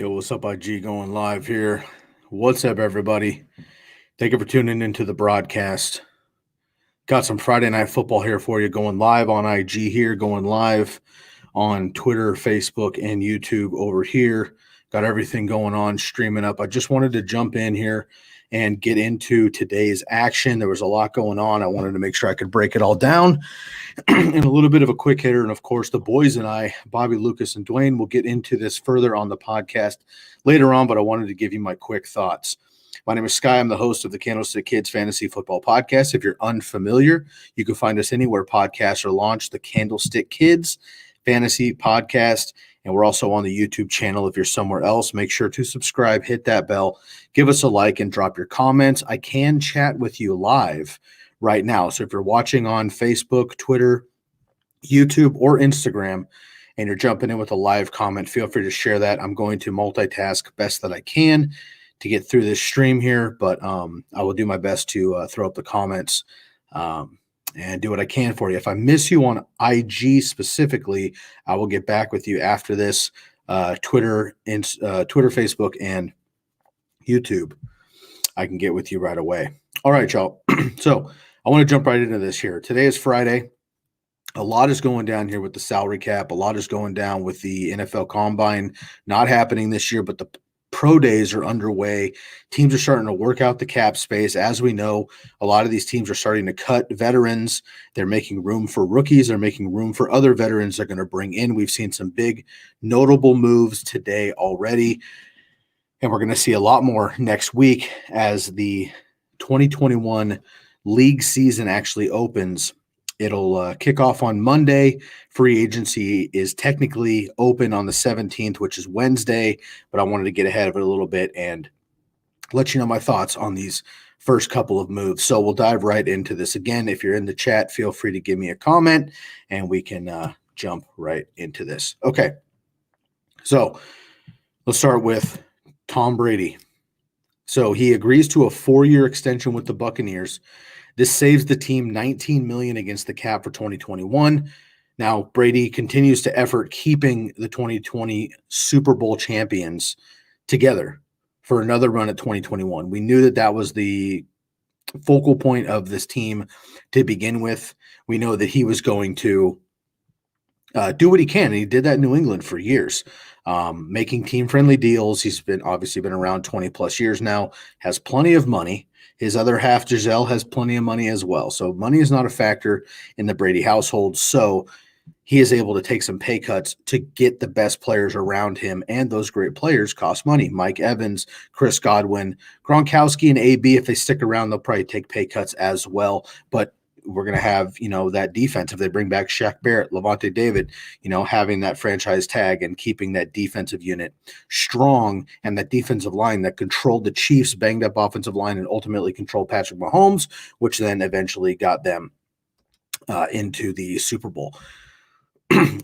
Yo, what's up, IG? Going live here. What's up, everybody? Thank you for tuning into the broadcast. Got some Friday Night Football here for you, going live on IG here, going live on Twitter, Facebook, and YouTube over here. Got everything going on, streaming up. I just wanted to jump in here and get into today's action. There was a lot going on. I wanted to make sure I could break it all down and a little bit of a quick hitter. And of course, the boys and I, Bobby, Lucas, and Dwayne, will get into this further on the podcast later on, but I wanted to give you my quick thoughts. My name is Sky. I'm the host of the Candlestick Kids Fantasy Football Podcast. If you're unfamiliar, you can find us anywhere podcasts are launched, the Candlestick Kids Fantasy Podcast. And we're also on the YouTube channel. If you're somewhere else, make sure to subscribe, hit that bell, give us a like, and drop your comments. I can chat with you live right now. So if you're watching on Facebook, Twitter, YouTube, or Instagram, and you're jumping in with a live comment, feel free to share that. I'm going to multitask best that I can to get through this stream here, but I will do my best to throw up the comments and do what I can for you. If I miss you on IG specifically, I will get back with you after this. Twitter, Facebook, and YouTube, I can get with you right away. All right, y'all. So I want to jump right into this here. Today is Friday. A lot is going down here with the salary cap. A lot is going down with the NFL Combine not happening this year, but the pro days are underway. Teams are starting to work out the cap space. As we know, a lot of these teams are starting to cut veterans. They're making room for rookies. They're making room for other veterans they're going to bring in. We've seen some big notable moves today already, and we're going to see a lot more next week as the 2021 league season actually opens. It'll kick off on Monday. Free agency is technically open on the 17th, which is Wednesday, but I wanted to get ahead of it a little bit and let you know my thoughts on these first couple of moves. So we'll dive right into this. Again, if you're in the chat, feel free to give me a comment and we can jump right into this. Okay, so let's start with Tom Brady. So he agrees to a 4-year extension with the Buccaneers. This saves the team $19 million against the cap for 2021. Now, Brady continues to effort keeping the 2020 Super Bowl champions together for another run at 2021. We knew that that was the focal point of this team to begin with. We know that he was going to do what he can, and he did that in New England for years, making team-friendly deals. He's obviously been around 20-plus years now, has plenty of money. His other half, Giselle, has plenty of money as well. So money is not a factor in the Brady household. So he is able to take some pay cuts to get the best players around him. And those great players cost money. Mike Evans, Chris Godwin, Gronkowski, and AB, if they stick around, they'll probably take pay cuts as well. But we're going to have, that defense. If they bring back Shaq Barrett, Levante David, having that franchise tag and keeping that defensive unit strong and that defensive line that controlled the Chiefs' banged up offensive line and ultimately controlled Patrick Mahomes, which then eventually got them into the Super Bowl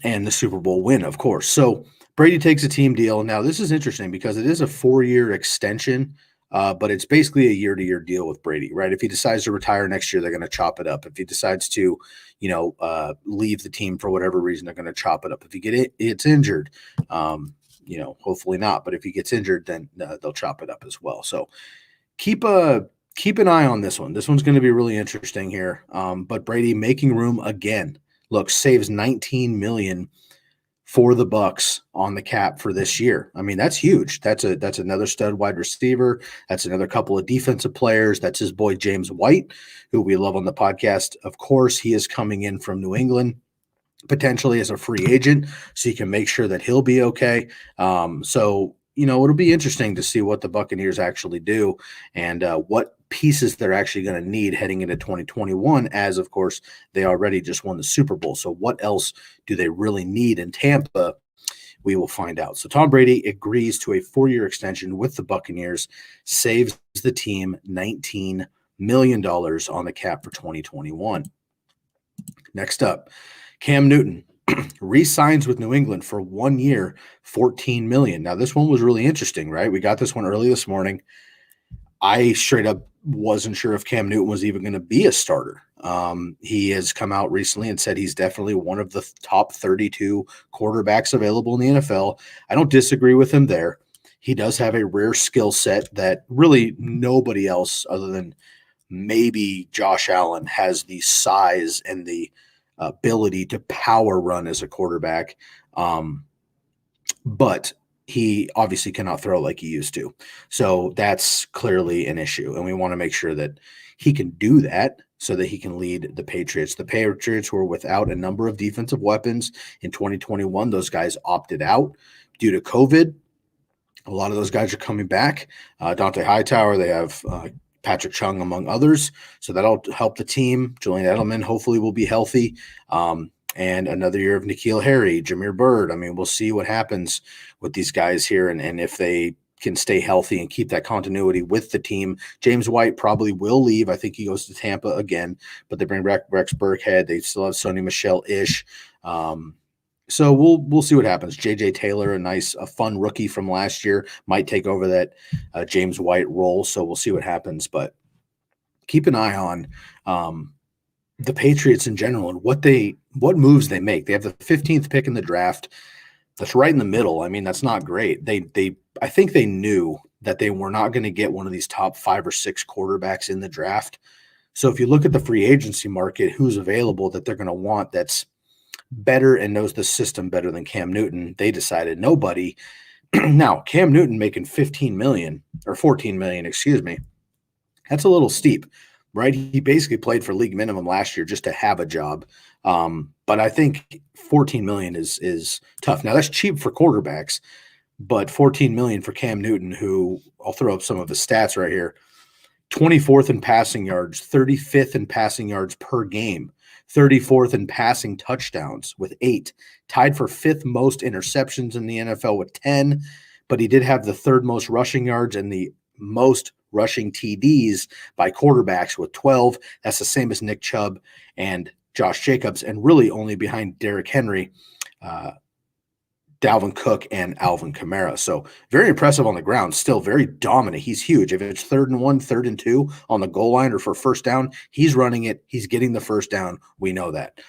and the Super Bowl win, of course. So Brady takes a team deal. Now, this is interesting because it is a 4-year extension. But it's basically a year-to-year deal with Brady, right? If he decides to retire next year, they're going to chop it up. If he decides to, leave the team for whatever reason, they're going to chop it up. If he gets injured, hopefully not. But if he gets injured, then they'll chop it up as well. So keep an eye on this one. This one's going to be really interesting here. But Brady making room again. Look, saves $19 million for the Bucs on the cap for this year. I mean, that's huge. That's another stud wide receiver. That's another couple of defensive players. That's his boy James White, who we love on the podcast. Of course, he is coming in from New England, potentially as a free agent, so you can make sure that he'll be okay. It'll be interesting to see what the Buccaneers actually do and what pieces they're actually going to need heading into 2021, as, of course, they already just won the Super Bowl. So what else do they really need in Tampa? We will find out. So Tom Brady agrees to a 4-year extension with the Buccaneers, saves the team $19 million on the cap for 2021. Next up, Cam Newton re-signs with New England for 1 year, $14 million. Now, this one was really interesting, right? We got this one early this morning. I straight up wasn't sure if Cam Newton was even going to be a starter. He has come out recently and said he's definitely one of the top 32 quarterbacks available in the NFL. I don't disagree with him there. He does have a rare skill set that really nobody else other than maybe Josh Allen has the size and the ability to power run as a quarterback. But he obviously cannot throw like he used to. So that's clearly an issue. And we want to make sure that he can do that so that he can lead the Patriots. The Patriots were without a number of defensive weapons in 2021. Those guys opted out due to COVID. A lot of those guys are coming back. Dante Hightower, they have Patrick Chung, among others. So that'll help the team. Julian Edelman hopefully will be healthy. And another year of N'Keal Harry, Jameer Byrd. I mean, we'll see what happens with these guys here and if they can stay healthy and keep that continuity with the team. James White probably will leave. I think he goes to Tampa again, but they bring back Rex Burkhead. They still have Sony Michel-ish. So we'll see what happens. J.J. Taylor, a fun rookie from last year, might take over that James White role. So we'll see what happens. But keep an eye on the Patriots in general and what moves they make. They have the 15th pick in the draft. That's right in the middle. I mean, that's not great. I think they knew that they were not going to get one of these top 5 or 6 quarterbacks in the draft. So if you look at the free agency market, who's available that they're going to want that's better and knows the system better than Cam Newton, they decided nobody. Now, Cam Newton making $15 million or $14 million, excuse me, that's a little steep, right? He basically played for league minimum last year just to have a job. But I think $14 million is tough. Now, that's cheap for quarterbacks, but $14 million for Cam Newton, who I'll throw up some of his stats right here. 24th in passing yards, 35th in passing yards per game, 34th in passing touchdowns with 8, tied for 5th most interceptions in the NFL with 10, but he did have the 3rd most rushing yards and the most rushing TDs by quarterbacks with 12. That's the same as Nick Chubb and Josh Jacobs, and really only behind Derrick Henry, Dalvin Cook, and Alvin Kamara. So very impressive on the ground, still very dominant. He's huge. If it's 3rd and 1, 3rd and 2 on the goal line or for first down, he's running it. He's getting the first down. We know that.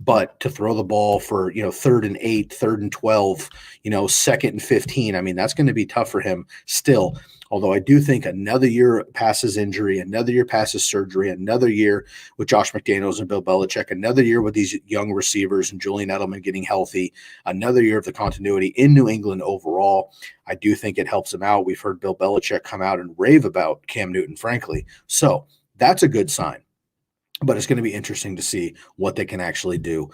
But to throw the ball for, 3rd and 8, 3rd and 12, 2nd and 15, I mean, that's going to be tough for him still. Although I do think another year past his injury, another year past his surgery, another year with Josh McDaniels and Bill Belichick, another year with these young receivers and Julian Edelman getting healthy, another year of the continuity in New England overall, I do think it helps him out. We've heard Bill Belichick come out and rave about Cam Newton, frankly. So that's a good sign. But it's going to be interesting to see what they can actually do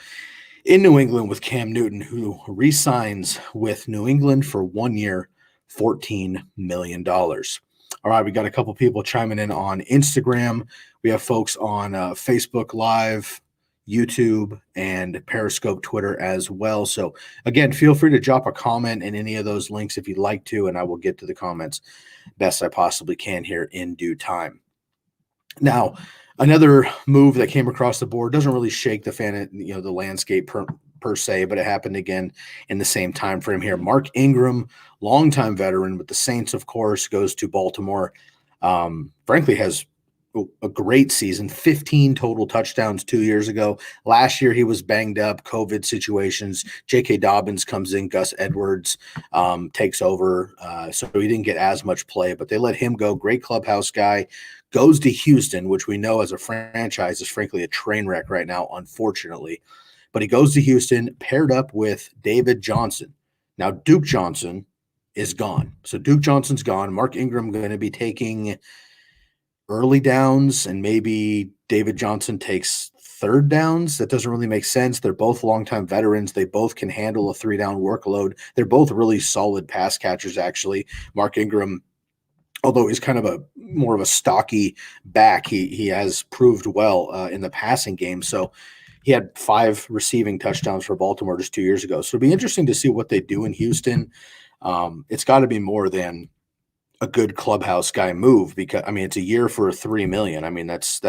in New England with Cam Newton, who re-signs with New England for 1 year, $14 million. All right, we got a couple people chiming in on Instagram. We have folks on Facebook Live, YouTube, and Periscope Twitter as well. So again, feel free to drop a comment in any of those links if you'd like to, and I will get to the comments best I possibly can here in due time. Now, another move that came across the board doesn't really shake the landscape per se, but it happened again in the same time frame here. Mark Ingram, longtime veteran with the Saints, of course, goes to Baltimore. Frankly, has a great season, 15 total touchdowns 2 years ago. Last year, he was banged up, COVID situations. J.K. Dobbins comes in, Gus Edwards takes over, so he didn't get as much play, but they let him go. Great clubhouse guy. Goes to Houston, which we know as a franchise is frankly a train wreck right now, unfortunately. But he goes to Houston, paired up with David Johnson. Now, Duke Johnson is gone. So Duke Johnson's gone. Mark Ingram going to be taking early downs, and maybe David Johnson takes 3rd downs. That doesn't really make sense. They're both longtime veterans. They both can handle a 3-down workload. They're both really solid pass catchers, actually. Mark Ingram, although he's kind of more of a stocky back, he has proved well in the passing game. So he had 5 receiving touchdowns for Baltimore just 2 years ago. So it'll be interesting to see what they do in Houston. It's got to be more than a good clubhouse guy move, because I mean, it's a year for $3 million. I mean, that's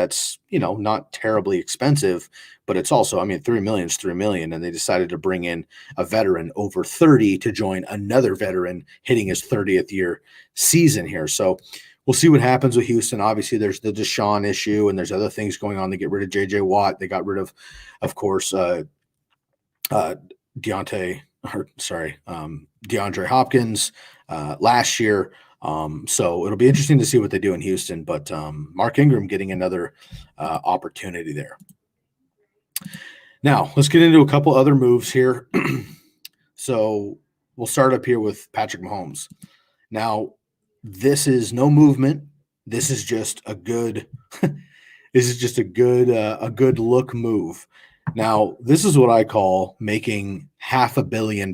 not terribly expensive, but it's also, I mean, $3 million is $3 million, and they decided to bring in a veteran over 30 to join another veteran hitting his 30th year season here. So we'll see what happens with Houston. Obviously, there's the Deshaun issue, and there's other things going on. They get rid of J.J. Watt. They got rid of course, DeAndre Hopkins. last year. So it'll be interesting to see what they do in Houston. But Mark Ingram getting another opportunity there. Now, let's get into a couple other moves here. So we'll start up here with Patrick Mahomes. Now, this is no movement. This is just a good a good look move. Now, this is what I call making $500 million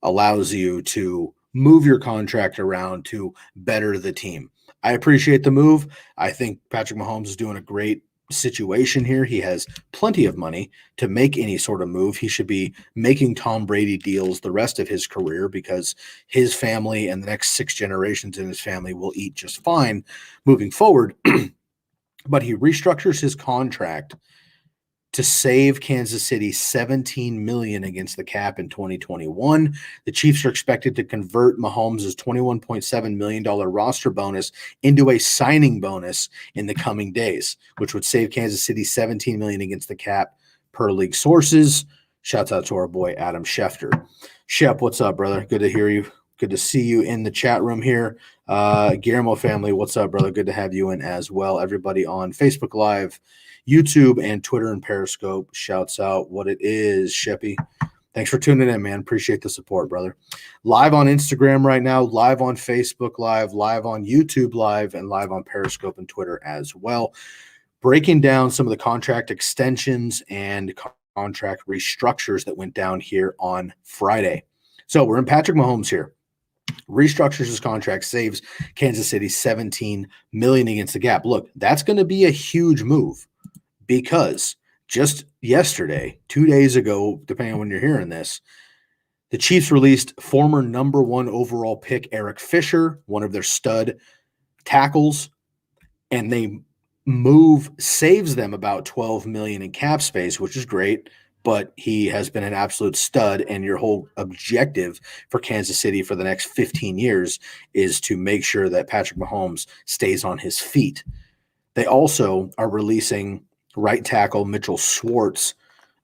allows you to move your contract around to better the team. I appreciate the move. I think Patrick Mahomes is doing a great situation here. He has plenty of money to make any sort of move. He should be making Tom Brady deals the rest of his career because his family and the next 6 generations in his family will eat just fine moving forward. But he restructures his contract to save Kansas City $17 million against the cap in 2021. The Chiefs are expected to convert Mahomes' $21.7 million roster bonus into a signing bonus in the coming days, which would save Kansas City $17 million against the cap per league sources. Shouts out to our boy Adam Schefter. Shep, what's up, brother? Good to hear you. Good to see you in the chat room here. Guillermo family, what's up, brother? Good to have you in as well. Everybody on Facebook Live, YouTube, and Twitter and Periscope, shouts out what it is, Sheppy. Thanks for tuning in, man. Appreciate the support, brother. Live on Instagram right now, live on Facebook Live, live on YouTube Live, and live on Periscope and Twitter as well. Breaking down some of the contract extensions and contract restructures that went down here on Friday. So we're in Patrick Mahomes here. Restructures his contract, saves Kansas City $17 million against the gap. Look, that's going to be a huge move because just yesterday, 2 days ago, depending on when you're hearing this, the Chiefs released former number 1 overall pick Eric Fisher, one of their stud tackles, and they saves them about $12 million in cap space, which is great. But he has been an absolute stud, and your whole objective for Kansas City for the next 15 years is to make sure that Patrick Mahomes stays on his feet. They also are releasing right tackle Mitchell Schwartz.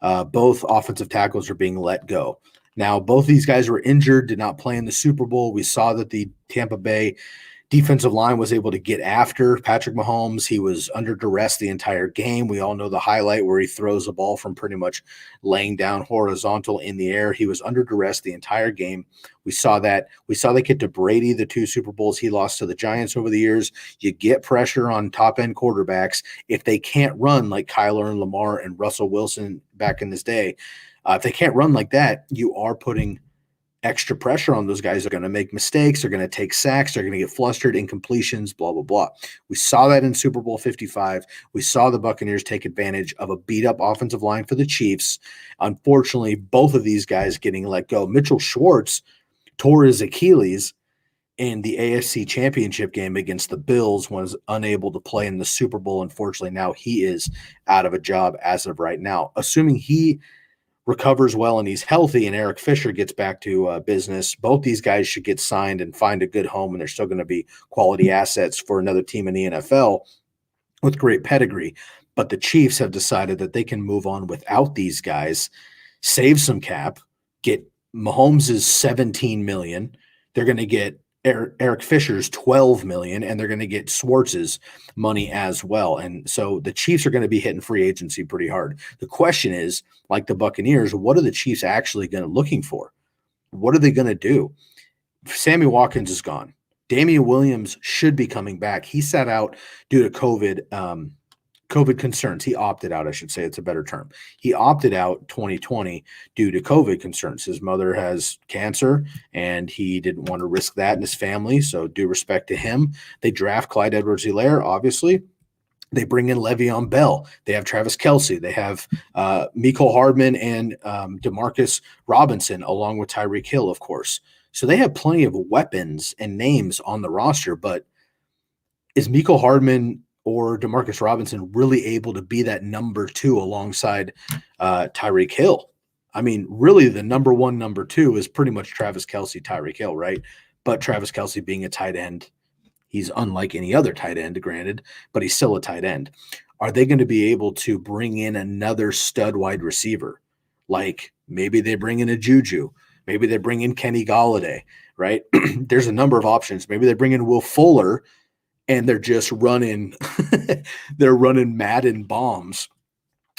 Both offensive tackles are being let go. Now, both these guys were injured, did not play in the Super Bowl. We saw that the Tampa Bay defensive line was able to get after Patrick Mahomes. He was under duress the entire game. We all know the highlight where he throws the ball from pretty much laying down horizontal in the air. He was under duress the entire game. We saw that. We saw that get to Brady, the 2 Super Bowls he lost to the Giants over the years. You get pressure on top-end quarterbacks. If they can't run like Kyler and Lamar and Russell Wilson back in this day, if they can't run like that, you are putting extra pressure on those guys. Are going to make mistakes. They're going to take sacks. They're going to get flustered, incompletions, blah, blah, blah. We saw that in Super Bowl 55. We saw the Buccaneers take advantage of a beat-up offensive line for the Chiefs. Unfortunately, both of these guys getting let go. Mitchell Schwartz tore his Achilles in the AFC Championship game against the Bills, was unable to play in the Super Bowl. Unfortunately, now he is out of a job as of right now. Assuming he recovers well and he's healthy and Eric Fisher gets back to business, both these guys should get signed and find a good home, and they're still going to be quality assets for another team in the NFL with great pedigree. But the Chiefs have decided that they can move on without these guys, save some cap, get Mahomes' $17 million. They're going to get Eric Fisher's $12 million, and they're going to get Schwartz's money as well. And so the Chiefs are going to be hitting free agency pretty hard. The question is, like the Buccaneers, what are the Chiefs actually looking for? What are they going to do? Sammy Watkins is gone. Damian Williams should be coming back. He sat out due to COVID concerns. He opted out, I should say. It's a better term. He opted out 2020 due to COVID concerns. His mother has cancer, and he didn't want to risk that in his family, so due respect to him. They draft Clyde Edwards-Helaire, obviously. They bring in Le'Veon Bell. They have Travis Kelce. They have Mecole Hardman and Demarcus Robinson, along with Tyreek Hill, of course. So they have plenty of weapons and names on the roster, but is Mecole Hardman or Demarcus Robinson really able to be that number 2 alongside Tyreek Hill? I mean, really the number 1, number 2 is pretty much Travis Kelce, Tyreek Hill, right? But Travis Kelce being a tight end, he's unlike any other tight end, granted, but he's still a tight end. Are they going to be able to bring in another stud wide receiver? Like maybe they bring in a Juju. Maybe they bring in Kenny Golladay. right? There's a number of options. Maybe they bring in Will Fuller and they're just running they're running Madden bombs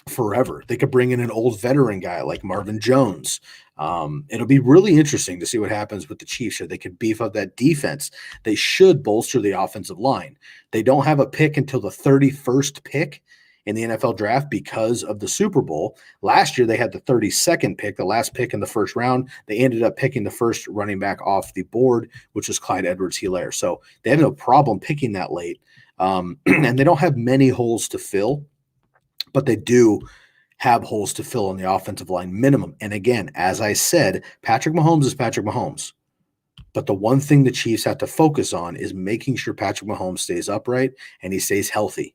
forever. They could bring in an old veteran guy like Marvin Jones. It'll be really interesting to see what happens with the Chiefs. If they can beef up that defense, they should bolster the offensive line. They don't have a pick until the 31st pick in the NFL draft because of the Super Bowl. Last year, they had the 32nd pick, the last pick in the first round. They ended up picking the first running back off the board, which was Clyde Edwards-Helaire. So they have no problem picking that late. And they don't have many holes to fill, but they do have holes to fill on the offensive line minimum. And again, as I said, Patrick Mahomes is Patrick Mahomes. But the one thing the Chiefs have to focus on is making sure Patrick Mahomes stays upright and he stays healthy.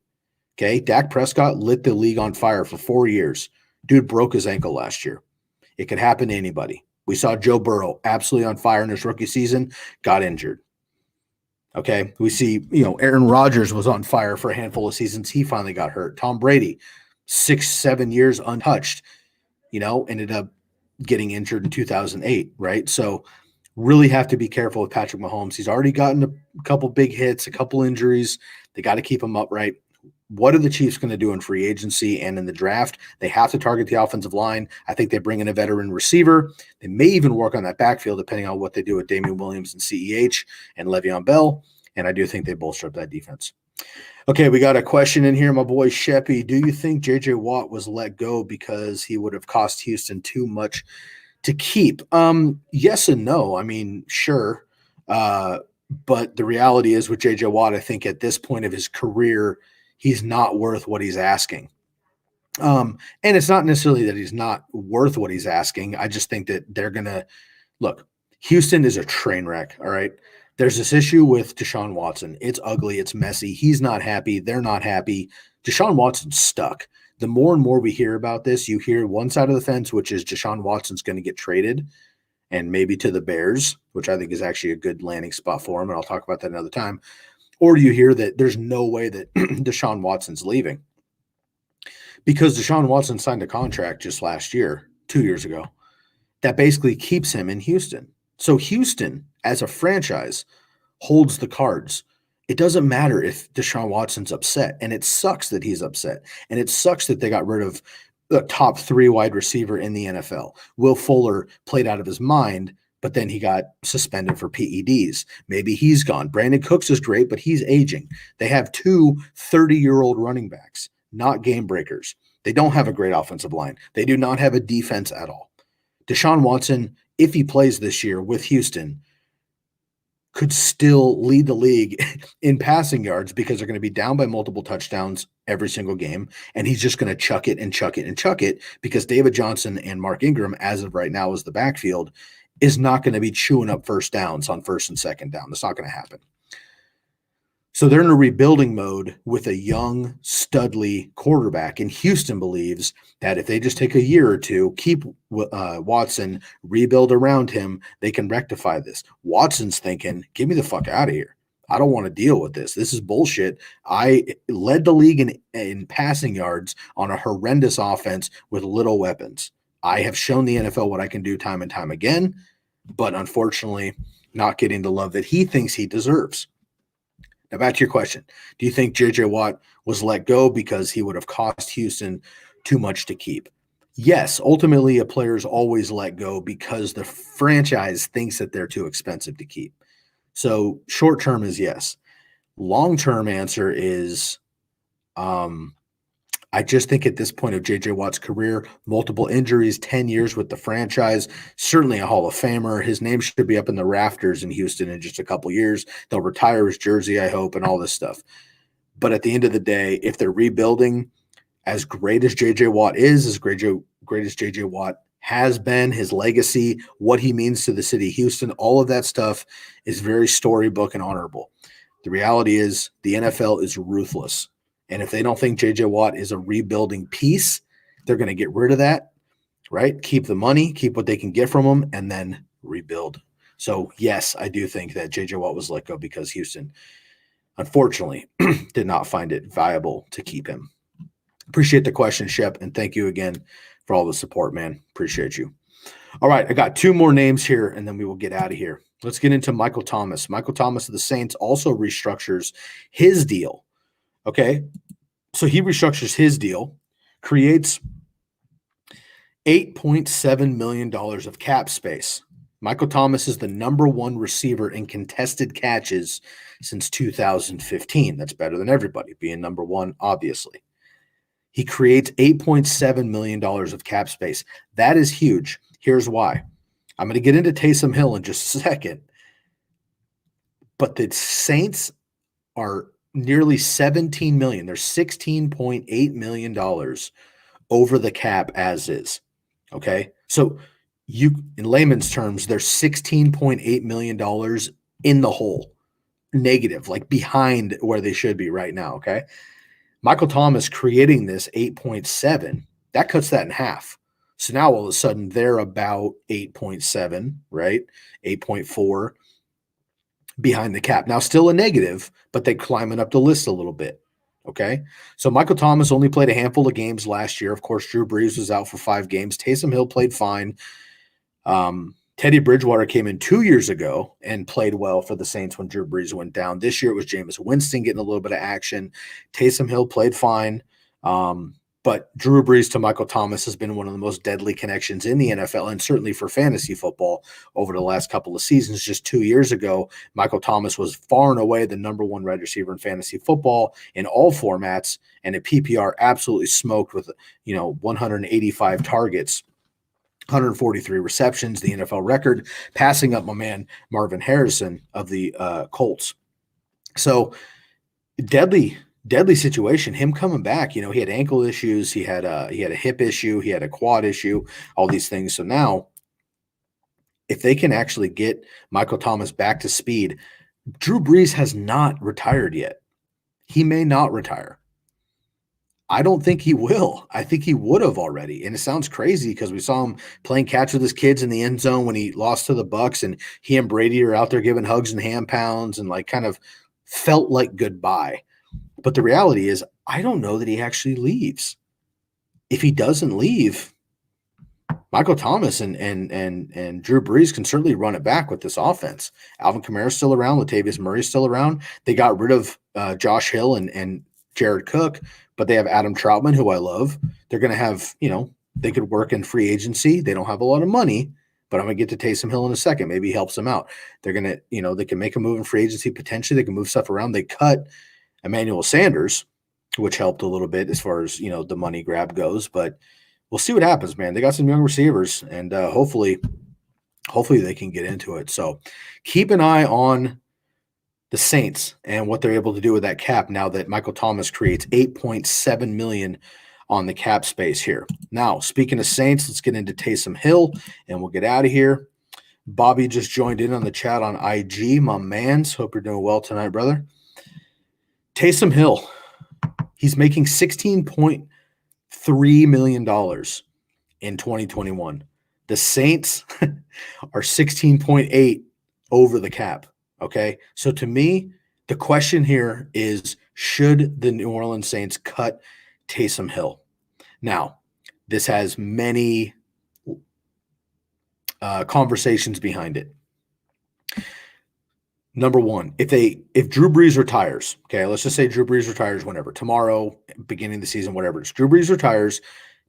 Okay, Dak Prescott lit the league on fire for 4 years. Dude broke his ankle last year. It could happen to anybody. We saw Joe Burrow absolutely on fire in his rookie season, got injured. Okay, we see, Aaron Rodgers was on fire for a handful of seasons. He finally got hurt. Tom Brady, 6-7 years untouched, ended up getting injured in 2008, right? So really have to be careful with Patrick Mahomes. He's already gotten a couple big hits, a couple injuries. They got to keep him upright. What are the Chiefs going to do in free agency and in the draft? They have to target the offensive line. I think they bring in a veteran receiver. They may even work on that backfield depending on what they do with Damian Williams and CEH and Le'Veon Bell. And I do think they bolster up that defense. Okay, we got a question in here, my boy Sheppy. Do you think J.J. Watt was let go because he would have cost Houston too much to keep? Yes and no. I mean, sure. But the reality is with J.J. Watt, I think at this point of his career, he's not worth what he's asking. And it's not necessarily that he's not worth what he's asking. I just think that they're going to – look, Houston is a train wreck, all right? There's this issue with Deshaun Watson. It's ugly. It's messy. He's not happy. They're not happy. Deshaun Watson's stuck. The more and more we hear about this, you hear one side of the fence, which is Deshaun Watson's going to get traded and maybe to the Bears, which I think is actually a good landing spot for him, and I'll talk about that another time. Or you hear that there's no way that Deshaun Watson's leaving because Deshaun Watson signed a contract just last year, 2 years ago, that basically keeps him in Houston. So Houston, as a franchise, holds the cards. It doesn't matter if Deshaun Watson's upset, and it sucks that he's upset, and it sucks that they got rid of the top 3 wide receiver in the NFL. Will Fuller played out of his mind, but then he got suspended for PEDs. Maybe he's gone. Brandon Cooks is great, but he's aging. They have 2 30-year-old running backs, not game breakers. They don't have a great offensive line. They do not have a defense at all. Deshaun Watson, if he plays this year with Houston, could still lead the league in passing yards because they're going to be down by multiple touchdowns every single game, and he's just going to chuck it and chuck it and chuck it because David Johnson and Mark Ingram, as of right now, is the backfield, is not going to be chewing up first downs on first and second down. That's not going to happen. So they're in a rebuilding mode with a young Studley quarterback, and Houston believes that if they just take a year or two, keep Watson, rebuild around him, they can rectify this. Watson's thinking, get me the fuck out of here. I don't want to deal with this. This is bullshit. I led the league in passing yards on a horrendous offense with little weapons. I have shown the NFL what I can do time and time again, but unfortunately not getting the love that he thinks he deserves. Now, back to your question. Do you think J.J. Watt was let go because he would have cost Houston too much to keep? Yes, ultimately a player is always let go because the franchise thinks that they're too expensive to keep. So short term is yes. Long term answer is I just think at this point of J.J. Watt's career, multiple injuries, 10 years with the franchise, certainly a Hall of Famer. His name should be up in the rafters in Houston in just a couple years. They'll retire his jersey, I hope, and all this stuff. But at the end of the day, if they're rebuilding, as great as J.J. Watt is, as great as J.J. Watt has been, his legacy, what he means to the city of Houston, all of that stuff is very storybook and honorable. The reality is the NFL is ruthless. And if they don't think J.J. Watt is a rebuilding piece, they're going to get rid of that, right? Keep the money, keep what they can get from him, and then rebuild. So, yes, I do think that J.J. Watt was let go because Houston, unfortunately, did not find it viable to keep him. Appreciate the question, Shep, and thank you again for all the support, man. Appreciate you. All right, I got 2 more names here, and then we will get out of here. Let's get into Michael Thomas. Michael Thomas of the Saints also restructures his deal. Okay. So he restructures his deal, creates $8.7 million of cap space. Michael Thomas is the number one receiver in contested catches since 2015. That's better than everybody, being number one, obviously. He creates $8.7 million of cap space. That is huge. Here's why. I'm going to get into Taysom Hill in just a second. But the Saints are nearly $17 million. They're $16.8 million over the cap as is. Okay. So in layman's terms, they're $16.8 million in the hole, negative, like behind where they should be right now. Okay. Michael Thomas creating this 8.7, that cuts that in half. So now all of a sudden they're about 8.7, right? 8.4 behind the cap. Now still a negative, but they're climbing up the list a little bit. Okay. So Michael Thomas only played a handful of games last year. Of course, Drew Brees was out for 5 games. Taysom Hill played fine. Teddy Bridgewater came in 2 years ago and played well for the Saints when Drew Brees went down. This year it was Jameis Winston getting a little bit of action. Taysom Hill played fine. But Drew Brees to Michael Thomas has been one of the most deadly connections in the NFL and certainly for fantasy football over the last couple of seasons. Just 2 years ago, Michael Thomas was far and away the number one wide receiver in fantasy football in all formats, and a PPR absolutely smoked with 185 targets. 143 receptions, the NFL record, passing up my man Marvin Harrison of the Colts. So deadly situation. Him coming back, he had ankle issues, he had a hip issue, he had a quad issue, all these things. So now, if they can actually get Michael Thomas back to speed, Drew Brees has not retired yet. He may not retire. I don't think he will. I think he would have already. And it sounds crazy because we saw him playing catch with his kids in the end zone when he lost to the Bucs, and he and Brady are out there giving hugs and hand pounds and like kind of felt like goodbye. But the reality is, I don't know that he actually leaves. If he doesn't leave, Michael Thomas and Drew Brees can certainly run it back with this offense. Alvin Kamara's still around. Latavius Murray's still around. They got rid of Josh Hill and Jared Cook, but they have Adam Troutman, who I love. They're going to have, they could work in free agency. They don't have a lot of money, but I'm going to get to Taysom Hill in a second. Maybe he helps them out. They're going to, they can make a move in free agency. Potentially they can move stuff around. They cut Emmanuel Sanders, which helped a little bit as far as, the money grab goes, but we'll see what happens, man. They got some young receivers, and hopefully they can get into it. So keep an eye on the Saints and what they're able to do with that cap now that Michael Thomas creates $8.7 million on the cap space here. Now, speaking of Saints, let's get into Taysom Hill, and we'll get out of here. Bobby just joined in on the chat on IG, my mans. Hope you're doing well tonight, brother. Taysom Hill, he's making $16.3 million in 2021. The Saints are 16.8 over the cap. Okay. So to me, the question here is, should the New Orleans Saints cut Taysom Hill? Now, this has many conversations behind it. Number one, if Drew Brees retires, okay, let's just say Drew Brees retires whenever, tomorrow, beginning of the season, whatever. Drew Brees retires,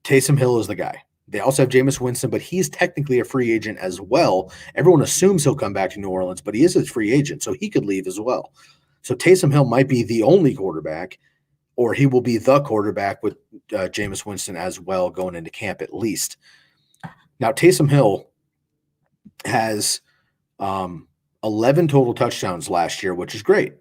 Taysom Hill is the guy. They also have Jameis Winston, but he's technically a free agent as well. Everyone assumes he'll come back to New Orleans, but he is a free agent, so he could leave as well. So Taysom Hill might be the only quarterback, or he will be the quarterback with Jameis Winston as well going into camp at least. Now, Taysom Hill has 11 total touchdowns last year, which is great.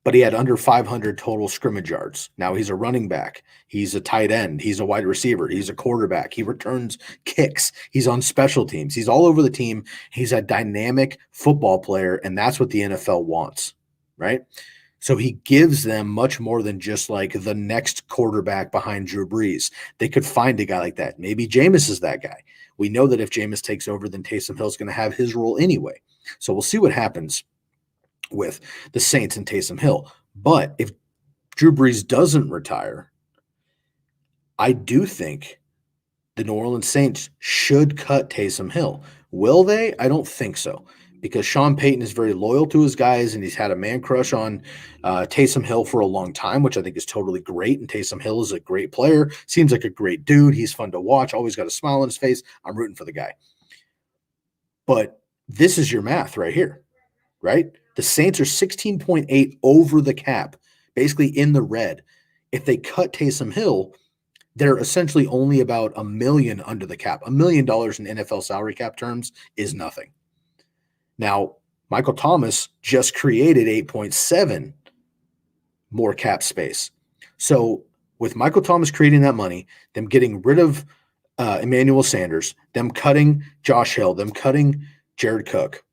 But he had under 500 total scrimmage yards. Now he's a running back. He's a tight end. He's a wide receiver. He's a quarterback. He returns kicks. He's on special teams. He's all over the team. He's a dynamic football player, and that's what the NFL wants, right? So he gives them much more than just like the next quarterback behind Drew Brees. They could find a guy like that. Maybe Jameis is that guy. We know that if Jameis takes over, then Taysom Hill's going to have his role anyway. So we'll see what happens with the Saints and Taysom Hill. But if Drew Brees doesn't retire, I do think the New Orleans Saints should cut Taysom Hill. Will they? I don't think so. because Sean Payton is very loyal to his guys, and he's had a man crush on Taysom Hill for a long time, which I think is totally great. And Taysom Hill is a great player. Seems like a great dude. He's fun to watch. Always got a smile on his face. I'm rooting for the guy. But this is your math right here, right? The Saints are 16.8 over the cap, basically in the red. If they cut Taysom Hill, they're essentially only about $1 million under the cap. $1 million in NFL salary cap terms is nothing. Now, Michael Thomas just created 8.7 more cap space. So with Michael Thomas creating that money, them getting rid of Emmanuel Sanders, them cutting Josh Hill, them cutting Jared Cook,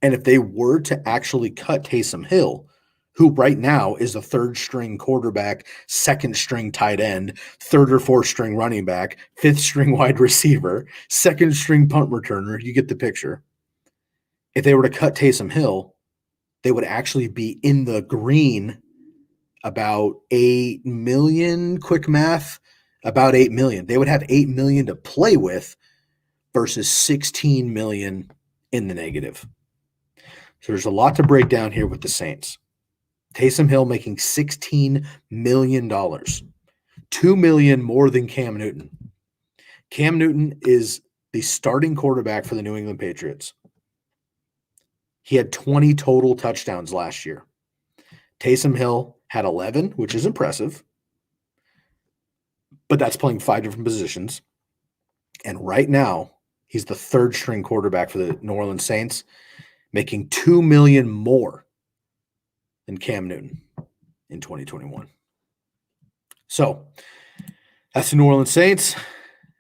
and if they were to actually cut Taysom Hill, who right now is a third string quarterback, second string tight end, third or fourth string running back, fifth string wide receiver, second string punt returner, you get the picture. If they were to cut Taysom Hill, they would actually be in the green about 8 million, quick math, about 8 million. They would have 8 million to play with versus 16 million in the negative. So there's a lot to break down here with the Saints. Taysom Hill making $16 million, $2 million more than Cam Newton. Cam Newton is the starting quarterback for the New England Patriots. He had 20 total touchdowns last year. Taysom Hill had 11, which is impressive, but that's playing 5 different positions. And right now, he's the third string quarterback for the New Orleans Saints, making $2 million more than Cam Newton in 2021. So that's the New Orleans Saints.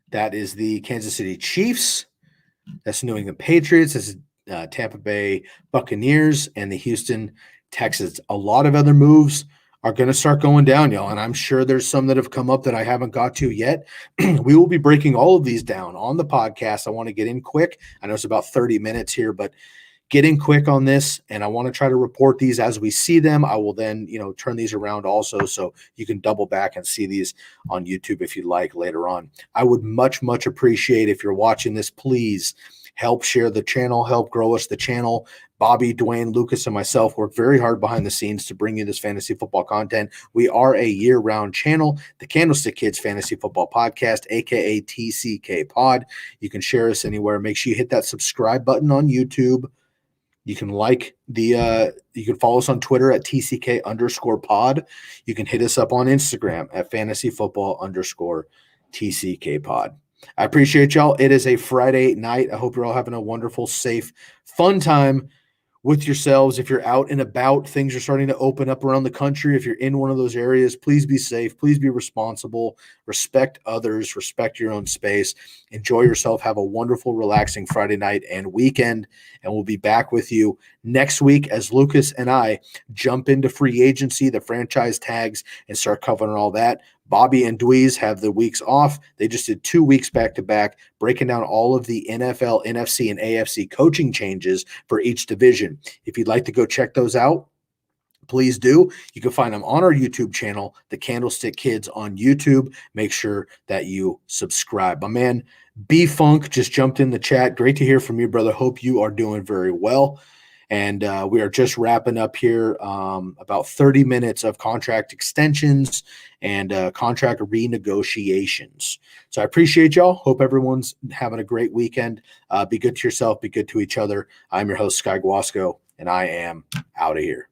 That is the Kansas City Chiefs. That's the New England Patriots. That's Tampa Bay Buccaneers and the Houston Texans. A lot of other moves are going to start going down, y'all, and I'm sure there's some that have come up that I haven't got to yet. We will be breaking all of these down on the podcast. I want to get in quick. I know it's about 30 minutes here, but get in quick on this, and I want to try to report these as we see them. I will then, turn these around also so you can double back and see these on YouTube if you'd like later on. I would much, much appreciate if you're watching this, please help share the channel, help grow us the channel. Bobby, Dwayne, Lucas, and myself work very hard behind the scenes to bring you this fantasy football content. We are a year-round channel, the Candlestick Kids Fantasy Football Podcast, aka TCK Pod. You can share us anywhere. Make sure you hit that subscribe button on YouTube. You can you can follow us on Twitter at TCK_pod. You can hit us up on Instagram at fantasyfootball_TCK pod. I appreciate y'all. It is a Friday night. I hope you're all having a wonderful, safe, fun time with yourselves. If you're out and about, things are starting to open up around the country. If you're in one of those areas, please be safe. Please be responsible. Respect others. Respect your own space. Enjoy yourself. Have a wonderful, relaxing Friday night and weekend. And we'll be back with you next week as Lucas and I jump into free agency, the franchise tags, and start covering all that. Bobby and Dweez have the weeks off. They just did 2 weeks back-to-back, breaking down all of the NFL, NFC, and AFC coaching changes for each division. If you'd like to go check those out, please do. You can find them on our YouTube channel, The Candlestick Kids on YouTube. Make sure that you subscribe. My man, B-Funk just jumped in the chat. Great to hear from you, brother. Hope you are doing very well. And we are just wrapping up here about 30 minutes of contract extensions and contract renegotiations. So I appreciate y'all. Hope everyone's having a great weekend. Be good to yourself. Be good to each other. I'm your host, Sky Guasco, and I am out of here.